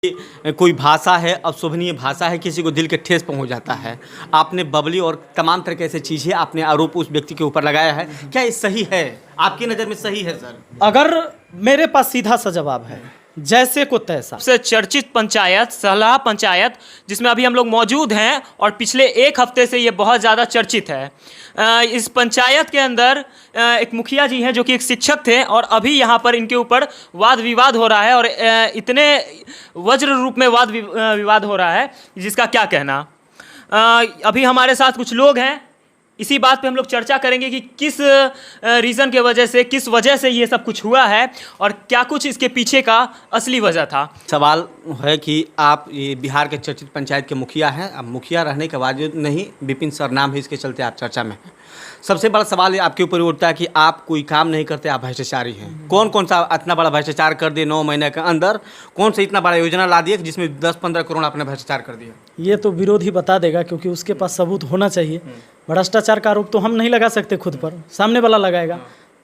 कोई भाषा है, अशोभनीय भाषा है, किसी को दिल के ठेस पहुंच जाता है। आपने बबली और तमाम तरह की ऐसी चीज़ें आपने आरोप उस व्यक्ति के ऊपर लगाया है, क्या ये सही है? आपकी नज़र में सही है सर? अगर मेरे पास सीधा सा जवाब है, जैसे को तैसा। सबसे चर्चित पंचायत सलाह पंचायत जिसमें अभी हम लोग मौजूद हैं और पिछले एक हफ्ते से ये बहुत ज़्यादा चर्चित है। इस पंचायत के अंदर एक मुखिया जी हैं जो कि एक शिक्षक थे और अभी यहाँ पर इनके ऊपर वाद विवाद हो रहा है और इतने वज्र रूप में वाद विवाद हो रहा है जिसका क्या कहना। अभी हमारे साथ कुछ लोग हैं, इसी बात पे हम लोग चर्चा करेंगे कि किस रीज़न के वजह से, किस वजह से ये सब कुछ हुआ है और क्या कुछ इसके पीछे का असली वजह था। सवाल है कि आप ये बिहार के चर्चित पंचायत के मुखिया हैं। अब मुखिया रहने के बावजूद नहीं, विपिन सर नाम है, इसके चलते आप चर्चा में हैं। सबसे बड़ा सवाल ये आपके ऊपर उठता है कि आप कोई काम नहीं करते, आप भ्रष्टाचारी हैं। कौन कौन सा इतना बड़ा भ्रष्टाचार कर दिए 9 महीने के अंदर? कौन सा इतना बड़ा योजना ला दिया जिसमें 10-15 करोड़ आपने भ्रष्टाचार कर दिया? ये तो विरोधी बता देगा, क्योंकि उसके पास सबूत होना चाहिए। भ्रष्टाचार का आरोप तो हम नहीं लगा सकते खुद पर, सामने वाला लगाएगा।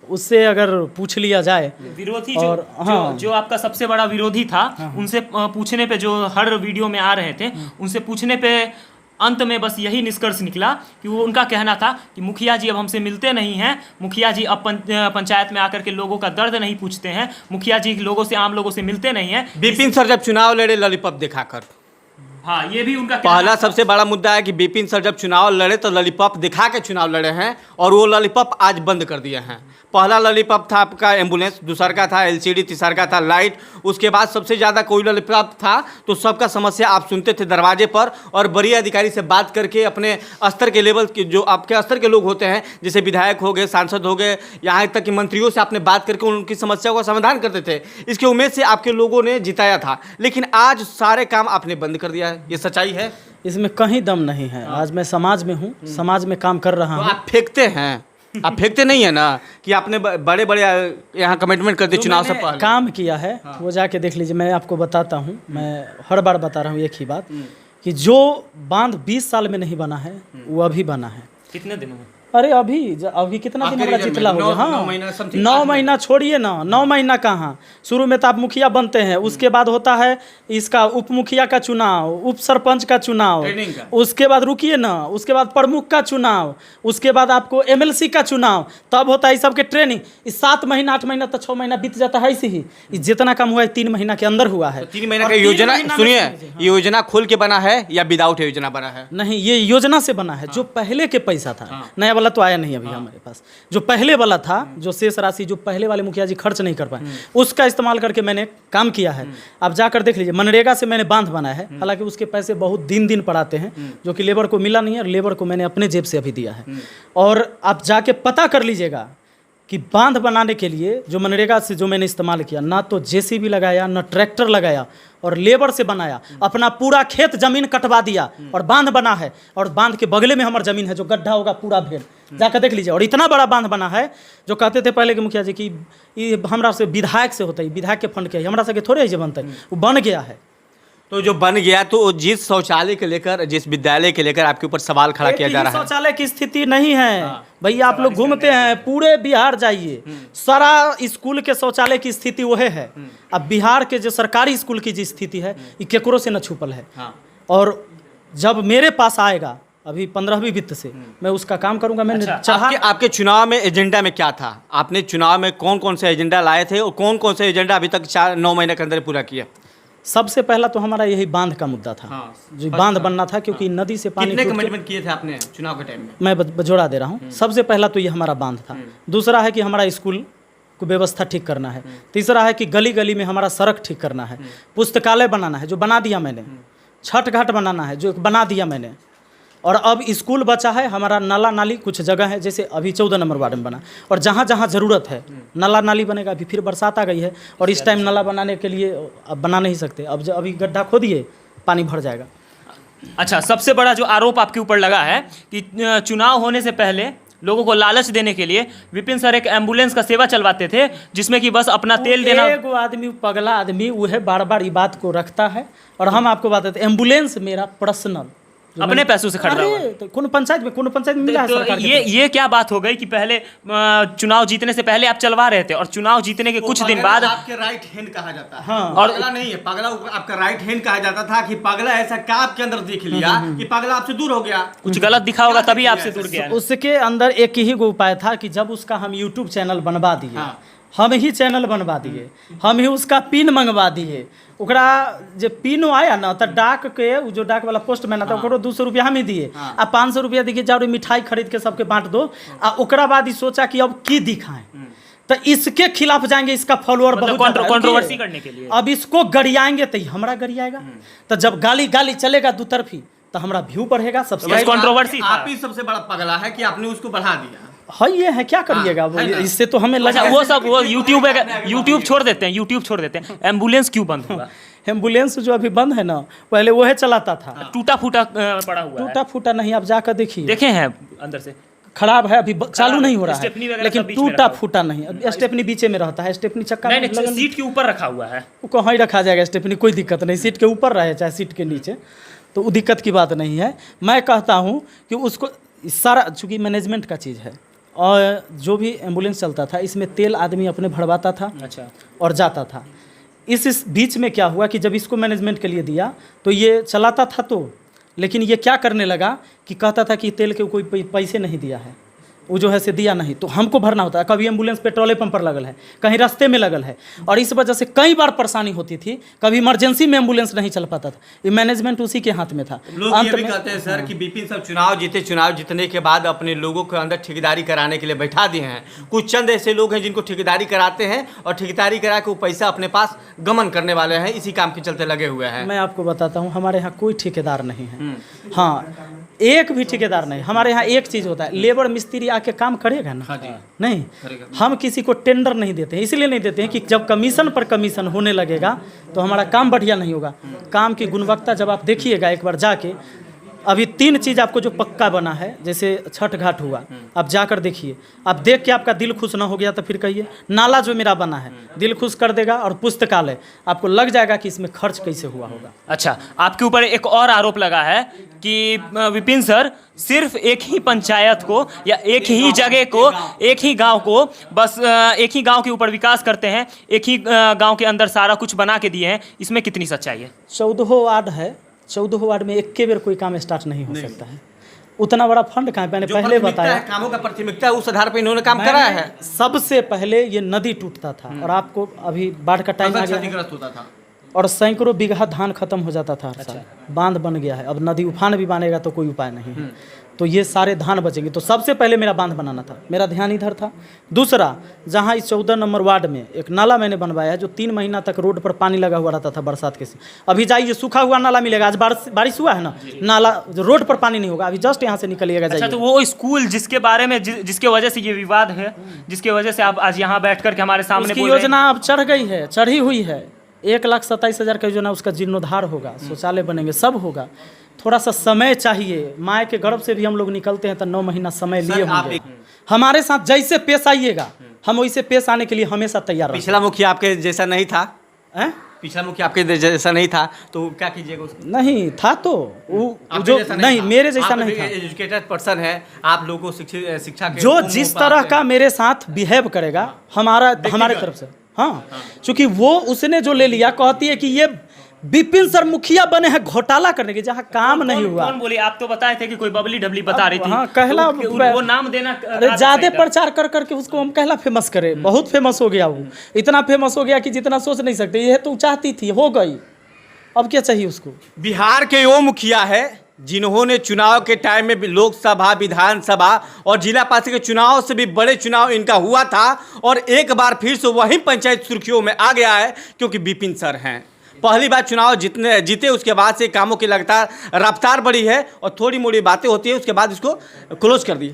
उससे अगर पूछ लिया जाए विरोधी और जो आपका सबसे बड़ा विरोधी था, उनसे पूछने पे, जो हर वीडियो में आ रहे थे, उनसे पूछने पे अंत में बस यही निष्कर्ष निकला कि वो उनका कहना था कि मुखिया जी अब हमसे मिलते नहीं हैं, मुखिया जी अब पंचायत में आकर के लोगों का दर्द नहीं पूछते हैं, मुखिया जी लोगों से, आम लोगों से मिलते नहीं हैं। विपिन सर जब चुनाव लड़े लॉलीपॉप दिखाकर, हाँ, ये भी उनका पहला सबसे बड़ा मुद्दा है कि विपिन सर जब चुनाव लड़े तो लॉलीपॉप दिखा के चुनाव लड़े हैं और वो लॉलीपॉप आज बंद कर दिए हैं। पहला लॉलीपॉप था आपका एम्बुलेंस, दूसरा का था एलसीडी, तीसरा का था लाइट। उसके बाद सबसे ज़्यादा कोई लॉलीपॉप था तो सबका समस्या आप सुनते थे दरवाजे पर और बड़ी अधिकारी से बात करके अपने स्तर के लेवल के, जो आपके स्तर के लोग होते हैं, जैसे विधायक हो गए, सांसद हो गए, यहाँ तक कि मंत्रियों से आपने बात करके उनकी समस्या का समाधान करते थे। इसकी उम्मीद से आपके लोगों ने जिताया था, लेकिन आज सारे काम आपने बंद कर दिया है। ये सच्चाई है? इसमें कहीं दम नहीं है। आज मैं समाज में हूँ, समाज में काम कर रहा हूँ। आप फेंकते हैं, आप फेंकते नहीं है ना कि आपने बड़े बड़े यहाँ कमिटमेंट कर दिए चुनाव से पहले? काम किया है वो जाके देख लीजिए। मैं आपको बताता हूँ, मैं हर बार बता रहा हूँ एक ही बात कि जो बांध 20 साल में नहीं बना है वो अभी बना है। कितने दिनों में? अरे अभी कितना दिन हमारा जितला हो गया। हाँ, 9 महीना छोड़िए ना, 9 महीना कहाँ। शुरू में तो आप मुखिया बनते हैं, उसके बाद होता है इसका उप मुखिया का चुनाव, उप सरपंच का चुनाव, उसके बाद रुकिए ना, उसके बाद प्रमुख का चुनाव, उसके बाद आपको एमएलसी का चुनाव, तब होता है इस सबके ट्रेनिंग। इस 7 महीना 8 महीना तो 6 महीना बीत जाता है। इसी ही जितना कम हुआ है 3 महीना के अंदर हुआ है। 3 महीना का योजना, सुनिए, ये योजना खोल के बना है या विदाउट योजना बना है? नहीं, ये योजना से बना है। जो पहले के पैसा था, नया वाला तो आया नहीं अभी हमारे पास। जो पहले वाला था, जो शेष राशि जो पहले वाले मुखिया जी खर्च नहीं कर पाए, उसका इस्तेमाल करके मैंने काम किया है। आप जाकर देख लीजिए, मनरेगा से मैंने बांध बनाया है। हालांकि उसके पैसे बहुत दिन पड़ाते हैं, जो कि लेबर को मिला नहीं है, और लेबर को मैंने अपने जेब से अभी दिया है। और आप जाके पता कर लीजिएगा कि बांध बनाने के लिए जो मनरेगा से जो मैंने इस्तेमाल किया, ना तो जेसीबी लगाया, ना ट्रैक्टर लगाया, और लेबर से बनाया। अपना पूरा खेत जमीन कटवा दिया और बांध बना है। और बांध के बगले में हमारी जमीन है, जो गड्ढा होगा पूरा भेड़, जाकर देख लीजिए। और इतना बड़ा बांध बना है, जो कहते थे पहले के मुखिया जी कि ये हमरा से विधायक से होता है, विधायक के फंड के, हमरा से थोड़े ही बनता है, वो बन गया है। तो जो बन गया, तो जिस शौचालय के लेकर, जिस विद्यालय के लेकर आपके ऊपर सवाल खड़ा किया जा रहा है, शौचालय की स्थिति नहीं है भैया। आप लोग घूमते हैं, पूरे बिहार जाइए, सारा स्कूल के शौचालय की स्थिति वह है। अब बिहार के जो सरकारी स्कूल की जो स्थिति है, ये केकरो से न छुपल है। और जब मेरे पास आएगा अभी 15वीं वित्त से, मैं उसका काम करूंगा। मैंने आपके चुनाव में एजेंडा में क्या था? आपने चुनाव में कौन कौन से एजेंडा लाए थे और कौन कौन से एजेंडा अभी तक 9 महीने के अंदर पूरा किया? सबसे पहला तो हमारा यही बांध का मुद्दा था। जो बांध बनना था, क्योंकि नदी से पानी। कितने कमिटमेंट किए थे आपने चुनाव के टाइम में? मैं बजोड़ा दे रहा हूँ। सबसे पहला तो ये हमारा बांध था। दूसरा है कि हमारा स्कूल को व्यवस्था ठीक करना है। तीसरा है कि गली गली में हमारा सड़क ठीक करना है। पुस्तकालय बनाना है, जो बना दिया मैंने। छठ घाट बनाना है, जो बना दिया मैंने। और अब स्कूल बचा है हमारा। नाला नाली कुछ जगह है, जैसे अभी 14 नंबर वार्ड में बना, और जहाँ जहाँ ज़रूरत है नाला नाली बनेगा। अभी फिर बरसात आ गई है, और इस टाइम नाला बनाने के लिए अब बना नहीं सकते। अब अभी गड्ढा खोदिए, पानी भर जाएगा। अच्छा, सबसे बड़ा जो आरोप आपके ऊपर लगा है कि चुनाव होने से पहले लोगों को लालच देने के लिए विपिन सर एक एम्बुलेंस का सेवा चलवाते थे, जिसमें कि बस अपना तेल देना। एगो आदमी, पगला आदमी, वह बार बार ये बात को रखता है। और हम आपको बात देते, एम्बुलेंस मेरा पर्सनल अपने पैसों से खरीदा हुआ? तो कोनो पंचायत में मिला है सरकार के तरफ। ये क्या बात हो गई कि पहले चुनाव जीतने से पहले आप चलवा रहे थे और चुनाव जीतने के कुछ दिन बाद आपके राइट हैंड कहा जाता है। हाँ। और पगला नहीं है, पगला आपका राइट हैंड कहा जाता था कि पगला ऐसा क्या आपके अंदर देख लिया कि पगला आपसे दूर हो गया। कुछ गलत दिखा होगा तभी आपसे दूर गया। उसके अंदर एक ही गो उपाय था कि जब उसका हम यूट्यूब चैनल बनवा दिए, हाँ। हम ही चैनल बनवा दिए, हम ही उसका पिन मंगवा दिए, ओकरा जे पिन आया ना तो डाक के जो डाक वाला पोस्टमैन आता ओकरो 200 रुपया हम ही दिए, आ 500 रुपया देखिए जाओ मिठाई खरीद के सबके बांट दो। आ ओकरा बाद ही सोचा कि अब की दिखाएं, तो इसके खिलाफ जाएंगे, इसका फॉलोअर मतलब बहुत कंट्रोवर्सी करने के लिए। अब इसको गरियाएंगे तो हमरा गरियाएगा, तो जब गाली गाली चलेगा दुतरफी तो हमारा व्यू बढ़ेगा, सब्सक्राइब। कंट्रोवर्सी था। आप ही सबसे बड़ा पगला है कि आपने उसको बढ़ा दिया। है ये है, क्या करिएगा वो, है ना? इससे तो हमें अच्छा लगा। वो सब वो यूट्यूब छोड़ देते हैं, यूट्यूब छोड़ देते हैं। एम्बुलेंस क्यों बंद हुआ? एम्बुलेंस जो अभी बंद है ना, पहले वो है चलाता था, टूटा फूटा पड़ा हुआ है। टूटा फूटा नहीं, आप जाकर देखिए, देखे हैं अंदर से खराब है, अभी चालू नहीं हो रहा स्टेपनी है, वगैरह लेकिन सब बीच में टूटा रखा फूटा नहीं। स्टेपनी बीचे में रहता है, स्टेपनी चक्का में नहीं लगल- सीट के ऊपर रखा हुआ है। वो कहाँ ही रखा जाएगा स्टेपनी, कोई दिक्कत नहीं, सीट के ऊपर रहे चाहे सीट के नीचे, तो वो दिक्कत की बात नहीं है। मैं कहता हूँ कि उसको सारा, चूँकि मैनेजमेंट का चीज़ है, और जो भी एम्बुलेंस चलता था इसमें तेल आदमी अपने भरवाता था अच्छा और जाता था। इस बीच में क्या हुआ कि जब इसको मैनेजमेंट के लिए दिया तो ये चलाता था, तो लेकिन ये क्या करने लगा कि कहता था कि तेल के कोई पैसे नहीं दिया है, वो जो है से दिया नहीं, तो हमको भरना होता है। कभी एम्बुलेंस पेट्रोल पंप पर लगल है, कहीं रास्ते में लगल है, और इस वजह से कई बार परेशानी होती थी। कभी इमरजेंसी में एम्बुलेंस नहीं चल पाता था, ये मैनेजमेंट उसी के हाथ में था। लोग ये भी कहते हैं सर कि विपिन सब चुनाव जीते, चुनाव जीतने के बाद अपने लोगों के अंदर ठेकेदारी कराने के लिए बैठा दिए हैं। कुछ चंद ऐसे लोग हैं जिनको ठेकेदारी कराते हैं और ठेकेदारी करा के वो पैसा अपने पास गमन करने वाले हैं, इसी काम के चलते लगे हुए हैं। मैं आपको बताता हूँ, हमारे यहाँ कोई ठेकेदार नहीं है। हाँ, एक भी ठेकेदार नहीं। हमारे यहाँ एक चीज़ होता है, लेबर मिस्त्री आके काम करेगा ना, हाँ जी। नहीं, करेगा। हम किसी को टेंडर नहीं देते हैं। इसलिए नहीं देते हैं कि जब कमीशन पर कमीशन होने लगेगा तो हमारा काम बढ़िया नहीं होगा। काम की गुणवत्ता जब आप देखिएगा एक बार जाके, अभी 3 चीज़ आपको जो पक्का बना है, जैसे छठ घाट हुआ, आप जाकर देखिए, आप देख के आपका दिल खुश ना हो गया तो फिर कहिए। नाला जो मेरा बना है दिल खुश कर देगा, और पुस्तकालय आपको लग जाएगा कि इसमें खर्च कैसे हुआ होगा। अच्छा, आपके ऊपर एक और आरोप लगा है कि विपिन सर सिर्फ एक ही पंचायत को या एक ही जगह को, एक ही गांव को, बस एक ही गांव के ऊपर विकास करते हैं, एक ही गांव के अंदर सारा कुछ बना के दिए हैं। इसमें कितनी सच्चाई है? 14 वार्ड है, 14 वार्ड में एक के बेर कोई काम स्टार्ट नहीं हो सकता है। उतना बड़ा फंड कहाँ, मैंने जो पहले प्राथमिकता बताया, है, कामों का प्राथमिकता है, उस आधार पर इन्होंने काम कराया है। सबसे पहले ये नदी टूटता था, और आपको अभी बाढ़ का टाइम आ गया है, क्षतिग्रस्त होता था और सैकड़ों बीघा धान खत्म हो जाता था हर साल। बांध बन गया है, अब नदी उफान भी बनेगा तो कोई उपाय नहीं है, तो ये सारे धान बचेंगे। तो सबसे पहले मेरा बांध बनाना था, मेरा ध्यान इधर था। दूसरा, जहाँ इस 14 नंबर वार्ड में एक नाला मैंने बनवाया है, जो 3 महीना तक रोड पर पानी लगा हुआ रहता था बरसात के से। अभी जाइए, सूखा हुआ नाला मिलेगा। आज बारिश हुआ है ना, नाला जो रोड पर पानी नहीं होगा, अभी जस्ट यहाँ से निकलिएगा अच्छा, जाइए। तो वो स्कूल जिसके बारे में जिसके वजह से ये विवाद है, जिसके वजह से आप आज यहाँ बैठ करके हमारे सामने उसकी बोल रहे हैं। योजना अब चढ़ गई है, चढ़ी हुई है। 1,27,000 का योजना, उसका जीर्णोद्धार होगा, शौचालय बनेंगे, सब होगा। थोड़ा सा समय चाहिए। माँ के गर्भ से भी हम लोग निकलते हैं तो 9 महीना समय लिए होंगे। हमारे साथ जैसे पेश आइएगा, हम वैसे पेश आने के लिए हमेशा तैयार रहेंगे। पिछला मुखिया आपके जैसा नहीं था, हैं? पिछला मुखिया आपके जैसा नहीं था, तो क्या कीजिएगा उसको? नहीं था तो वो आपके जो जैसा नहीं, था। मेरे जैसा आप नहीं था। एजुकेटेड पर्सन है, आप लोगों को शिक्षा के जो जिस तरह का मेरे साथ बिहेव करेगा हमारे तरफ से, हाँ, क्योंकि वो उसने जो ले लिया, कहती है कि ये विपिन सर मुखिया बने हैं घोटाला करने के, जहाँ काम नहीं हुआ। कौन बोली? आप तो बताए थे कि कोई बबली डबली बता रही थी। हाँ, कहला तो वो नाम देना। अरे ज्यादा प्रचार कर करके उसको हम कहला फेमस करे, बहुत फेमस हो गया वो, इतना फेमस हो गया कि जितना सोच नहीं सकते। ये तो चाहती थी, हो गई, अब क्या चाहिए उसको। बिहार के वो मुखिया है जिन्होंने चुनाव के टाइम में लोकसभा, विधानसभा और जिला पार्षद के चुनाव से भी बड़े चुनाव इनका हुआ था, और एक बार फिर से वही पंचायत सुर्खियों में आ गया है, क्योंकि विपिन सर हैं। पहली बार चुनाव जीते, उसके बाद से कामों की लगातार रफ्तार बढ़ी है, और थोड़ी मोड़ी बातें होती है, उसके बाद इसको क्लोज कर दी।